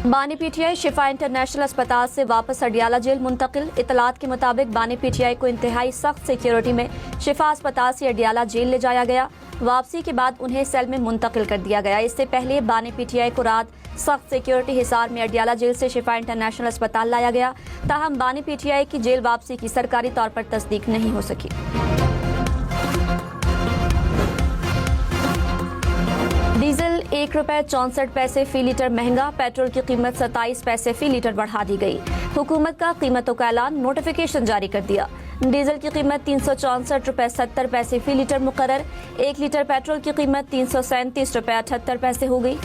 बानी पीटीआई शिफा इंटरनेशनल अस्पताल से वापस अडियाला जेल मुंतकिल। इतलात के मुताबिक बानी पीटीआई को इंतहाई सख्त सिक्योरिटी में शिफा अस्पताल से अडियाला जेल ले जाया गया। वापसी के बाद उन्हें सेल में मुंतकिल कर दिया गया। इससे पहले बानी पीटीआई को रात सख्त सिक्योरिटी हिसार में अडियाला जेल से शिफा इंटरनेशनल अस्पताल लाया गया। ताहम बानी पीटीआई की जेल वापसी की सरकारी तौर पर तस्दीक नहीं हो सकी। डीजल ₹1.64 फी लीटर महंगा। पेट्रोल की कीमत 27 पैसे फी लीटर बढ़ा दी गई। हुकूमत का कीमतों का ऐलान, नोटिफिकेशन जारी कर दिया। डीजल की कीमत ₹364.70 फी लीटर मुकर्रर। 1 लीटर पेट्रोल की कीमत ₹337.78 हो गई।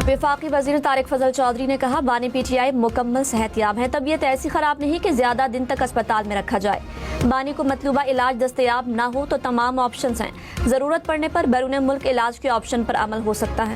वफाकी वजीर तारिक फजल चौधरी ने कहा, बानी पीटीआई मुकम्मल सेहतयाब है। तबीयत ऐसी खराब नहीं कि ज्यादा दिन तक अस्पताल में रखा जाए। बानी को मतलूबा इलाज दस्तयाब न हो तो तमाम ऑप्शंस हैं। जरूरत पड़ने पर बैरून मुल्क इलाज के ऑप्शन पर अमल हो सकता है।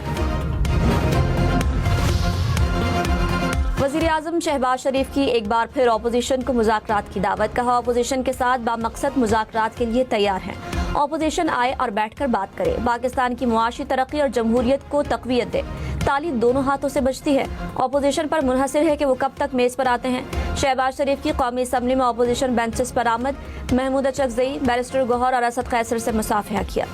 वजीर आजम शहबाज शरीफ की एक बार फिर अपोजिशन को मुज़ाकरात की दावत। कहा, अपोजिशन के साथ बामकसद मुज़ाकरात के लिए तैयार हैं। अपोजिशन आए और बैठकर बात करे। पाकिस्तान की मुआशी तरक्की और जमहूरियत को तक़वियत दे। ताली दोनों हाथों से बजती है। अपोजिशन पर मुनहसर है कि वो कब तक मेज पर आते हैं। शहबाज शरीफ की कौमी असम्बली में अपोजिशन बेंचेस पर आमद। महमूद चकजई, बैरिस्टर गौहर और असद कैसर से मुसाफिहा किया।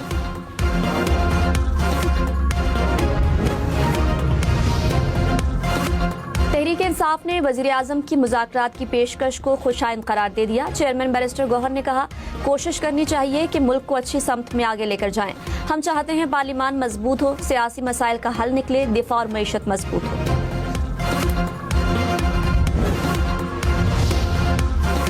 तहरीक इंसाफ ने वजीर आजम की मुज़ाकरात की पेशकश को खुशाइंद करार दे दिया। चेयरमैन बैरिस्टर गौहर ने कहा, कोशिश करनी चाहिए कि मुल्क को अच्छी समत में आगे लेकर जाएं। हम चाहते हैं पार्लिमान मजबूत हो, सियासी मसाइल का हल निकले, दिफा और मईशत मजबूत हो।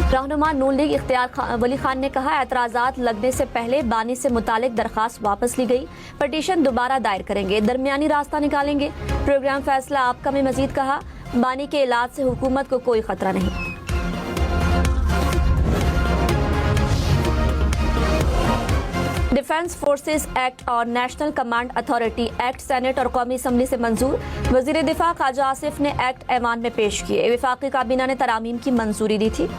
रहनुमा नून लीग इख्तियार वली खान ने कहा, एतराज़ात लगने से पहले बानी से मुतालिक दरखास्त वापस ली गई। पटिशन दोबारा दायर करेंगे, दरमियानी रास्ता निकालेंगे। प्रोग्राम फैसला आपका में मजीद कहा, बानी के इलाज से हुकूमत को कोई खतरा नहीं। डिफेंस फोर्सेस एक्ट और national command authority act senate और कौमी असम्बली से मंजूर। वजीर दिफा ख्वाजा आसिफ ने एक्ट ऐवान में पेश किए। वफाकी काबीना ने तरामीम की मंजूरी दी थी।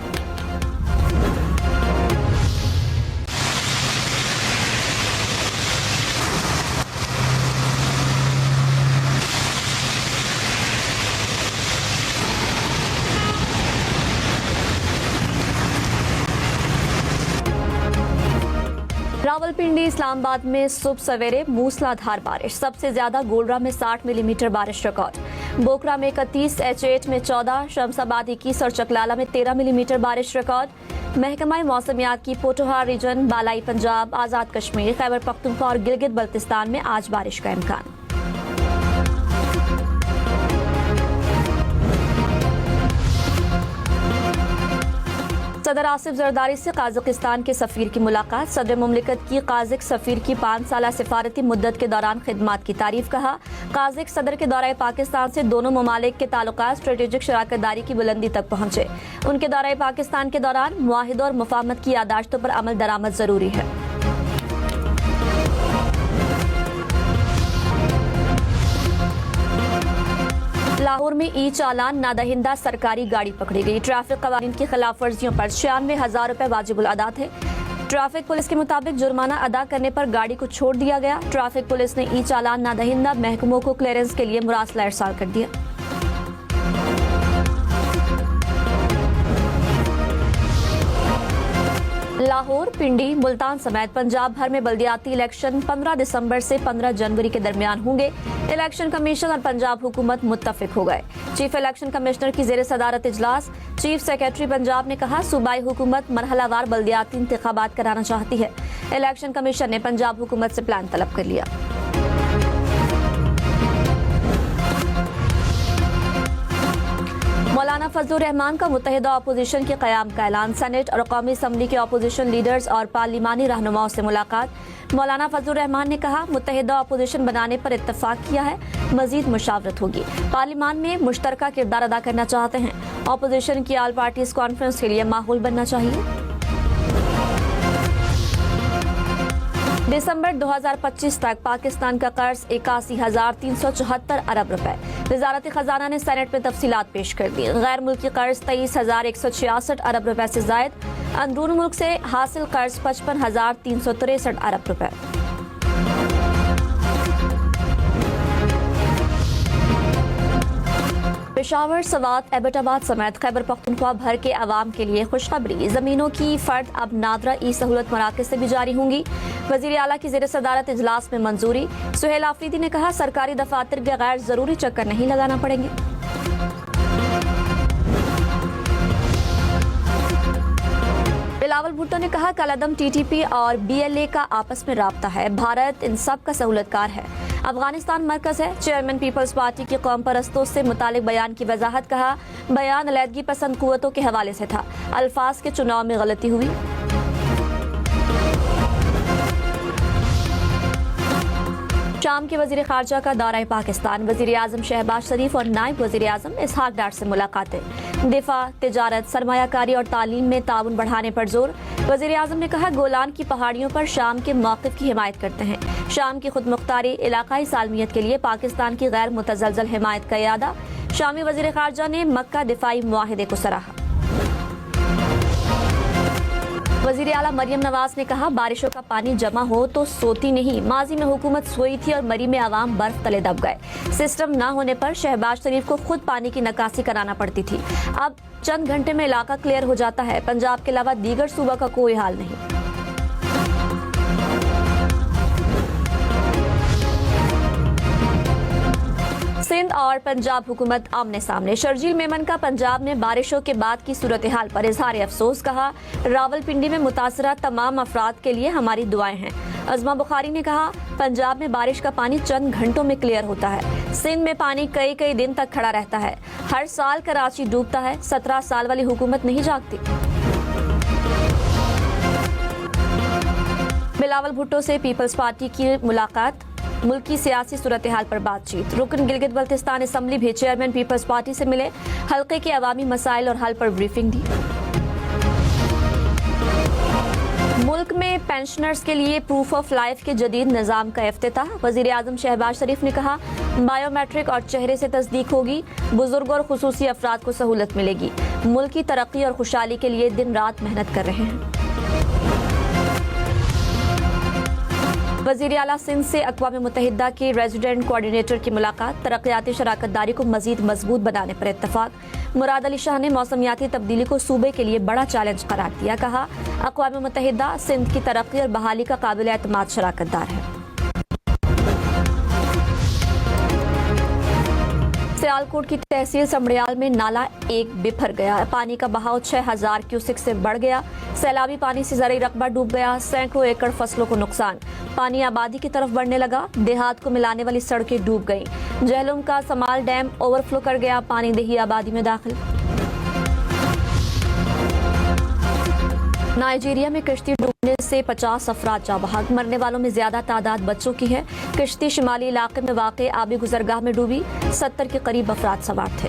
रावलपिंडी इस्लामाबाद में सुबह सवेरे मूसलाधार बारिश। सबसे ज्यादा गोलरा में 60 मिलीमीटर बारिश रिकॉर्ड। बोकरा में 31, H8 में 14, शमसाबाद 21 और चकलाला में 13 मिलीमीटर बारिश रिकॉर्ड। महकमा मौसमियात की पोटोहार रीजन, बालाई पंजाब, आजाद कश्मीर, खैबर पख्तूनख्वा और गिलगित बल्तिस्तान में आज बारिश का इम्कान। सदर आसिफ जरदारी से काज़किस्तान के सफीर की मुलाकात। सदर मुमलिकत की काज़िक सफीर की 5 साला सिफारती मुद्दत के दौरान खिदमात की तारीफ। कहा, काज़िक सदर के दौरे पाकिस्तान से दोनों ममालिक के ताल्लुकात स्ट्रेटेजिक शराकतदारी की बुलंदी तक पहुंचे। उनके दौरे पाकिस्तान के दौरान मुआहिदों और मुफाहमत की यादाश्तों पर अमल दरामद जरूरी है। लाहौर में ई चालान नादहिंदा सरकारी गाड़ी पकड़ी गई। ट्रैफिक कवानीन की खिलाफ वर्जियों पर 96,000 रुपए वाजिबुल अदा थे। ट्रैफिक पुलिस के मुताबिक जुर्माना अदा करने पर गाड़ी को छोड़ दिया गया। ट्रैफिक पुलिस ने ई चालान नादहिंदा महकमों को क्लियरेंस के लिए मुरासला इरसाल कर दिया। लाहौर, पिंडी, मुल्तान समेत पंजाब भर में बल्दियाती इलेक्शन 15 दिसंबर से 15 जनवरी के दरमियान होंगे। इलेक्शन कमीशन और पंजाब हुकूमत मुत्तफिक हो गए। चीफ इलेक्शन कमिश्नर की जेर सदारत इजलास। चीफ सेक्रेटरी पंजाब ने कहा, सूबाई हुकूमत मरहलावार बल्दियाती इंतखाबात कराना चाहती है। इलेक्शन कमीशन ने पंजाब हुकूमत से प्लान तलब कर लिया। मौलाना फजलुर रहमान का मुत्तहिदा अपोजिशन के क़याम का ऐलान। सेनेट और कौमी असम्बली के अपोजिशन लीडर्स और पार्लिमानी रहनुमाओं से मुलाकात। मौलाना फजलुर रहमान ने कहा, मुत्तहिदा अपोजिशन बनाने पर इत्तफाक किया है, मजीद मुशावरत होगी। पार्लिमान में मुश्तरका किरदार अदा करना चाहते हैं। अपोजिशन की ऑल पार्टीज कॉन्फ्रेंस के लिए माहौल बनना चाहिए। दिसंबर 2025 तक पाकिस्तान का कर्ज 81,374 अरब रुपए। वजारत खजाना ने सेनेट में तफसीलात पेश कर दी। गैर मुल्की कर्ज 23,166 अरब रुपए से जायद। अंदरून मुल्क से हासिल कर्ज 55,363 अरब रुपए। पेशावर, सवात, एबटाबाद समेत खैबर पख्तूनख्वा भर के अवाम के लिए खुशखबरी। ज़मीनों की फर्द अब नादरा ई सहूलत मराकज़ से भी जारी होंगी। वज़ीर आला की ज़ेर सदारत इजलास में मंजूरी। सुहेल आफरीदी ने कहा, सरकारी दफातर के गैर ज़रूरी चक्कर नहीं लगाना पड़ेंगे। बिलावल भुट्टो ने कहा, कलअदम TTP और BLA का आपस में राब्ता है। भारत इन सब का सहूलतकार है। अफगानिस्तान मरकज है। चेयरमैन पीपल्स पार्टी की कौम परस्तों से मुतालिक बयान की वजाहत। कहा, बयान अलैदगी पसंद कुव्वतों के हवाले से था। अल्फाज के चुनाव में गलती हुई। शाम के वजीर खारजा का दौरा पाकिस्तान। वजीर आजम शहबाज शरीफ और नायब वजीर आजम इसहाक डार से मुलाकातें। दिफा, तिजारत, सरमायाकारी और तालीम में ताउन बढ़ाने पर जोर। वजीर आजम ने कहा, गोलान की पहाड़ियों पर शाम के मौक़िफ़ की हिमायत करते हैं। शाम की खुद मुख्तारी, इलाकाई सालमियत के लिए पाकिस्तान की गैर मुतज़लज़ल हिमायत का इरादा। शामी वजीर खारजा ने मक्का दिफाई मुआहिदे को सराहा। वज़ीर आला मरियम नवाज ने कहा, बारिशों का पानी जमा हो तो सोती नहीं। माजी में हुकूमत सोई थी और मरी में आवाम बर्फ तले दब गए। सिस्टम न होने पर शहबाज शरीफ को खुद पानी की निकासी कराना पड़ती थी। अब चंद घंटे में इलाका क्लियर हो जाता है। पंजाब के अलावा दीगर सूबा का कोई हाल नहीं। सिंध और पंजाब हुकूमत आमने सामने। शर्जील मेमन का पंजाब में बारिशों के बाद की सूरत हाल पर इजहार अफसोस। कहा, रावलपिंडी में मुतासरा तमाम अफराद के लिए हमारी दुआएं हैं। अजमा बुखारी ने कहा, पंजाब में बारिश का पानी चंद घंटों में क्लियर होता है। सिंध में पानी कई कई दिन तक खड़ा रहता है। हर साल कराची डूबता है। 17 साल वाली हुकूमत नहीं जागती। बिलावल भुट्टो से पीपल्स पार्टी की मुलाकात। मुल्क की सियासी सूरत हाल पर बातचीत। रुकन गिलगित बल्तिस्तान असम्बली भी चेयरमैन पीपल्स पार्टी से मिले। हल्के के अवामी मसाइल और हल पर ब्रीफिंग दी। मुल्क में पेंशनर्स के लिए प्रूफ ऑफ लाइफ के जदीद निज़ाम का इफ्तिताह। वज़ीर आज़म शहबाज शरीफ ने कहा, बायोमेट्रिक और चेहरे से तस्दीक होगी। बुजुर्ग और खुसूसी अफराद को सहूलत मिलेगी। मुल्क की तरक्की और खुशहाली के लिए दिन रात मेहनत कर रहे हैं। वज़ीर आला सिंध से अक़वाम मुत्तहिदा के रेजिडेंट कोऑर्डिनेटर की मुलाकात। तरक्याती शराकतदारी को मजीद मजबूत बनाने पर इत्तफाक। मुराद अली शाह ने मौसमियाती तब्दीली को सूबे के लिए बड़ा चैलेंज करार दिया। कहा, अक़वाम मुत्तहिदा सिंध की तरक्की और बहाली का काबिल एतमाद शराकतदार है। सियालकोट की तहसील समड़ियाल में नाला एक बिफर गया। पानी का बहाव 6000 क्यूसिक से बढ़ गया। सैलाबी पानी से ज़रई रकबा डूब गया। सैकड़ों एकड़ फसलों को नुकसान। पानी आबादी की तरफ बढ़ने लगा। देहात को मिलाने वाली सड़कें डूब गईं। जहलुम का समाल डैम ओवरफ्लो कर गया। पानी दही आबादी में दाखिल। नाइजीरिया में कश्ती डूबने से 50 अफराद जाँ बहक। मरने वालों में ज्यादा तादाद बच्चों की है। कश्ती शिमाली इलाके में वाक़े आबी गुजरगाह में डूबी। 70 के करीब अफराद सवार थे।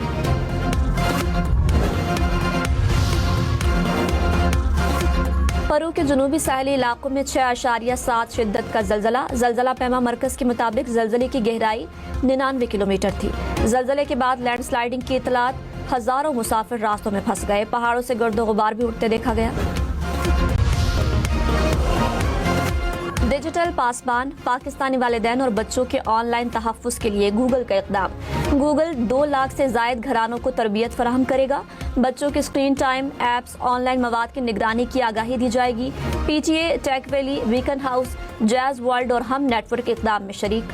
परू के जुनूबी साहली इलाकों में 6.7 शिद्दत का जलजला। जलजला पैमा मरकज के मुताबिक जलजले की गहराई 99 किलोमीटर थी। जलजले के बाद लैंडस्लाइडिंग की इतलात। हजारों मुसाफिर रास्तों में फंस गए। पहाड़ों से गर्दो गुबार भी उठते देखा गया। डिजिटल पासबान। पाकिस्तानी वालिदैन और बच्चों के ऑनलाइन तहफ़्फ़ुज़ के लिए गूगल का इक़दाम। गूगल 2 लाख से ज़ायद घरानों को तरबियत फराहम करेगा। बच्चों के स्क्रीन टाइम, ऐप्स, ऑनलाइन मवाद की निगरानी की आगाही दी जाएगी। PTA, Tech Valley, Beacon House, Jazz World और हम नेटवर्क इक़दाम में शरीक।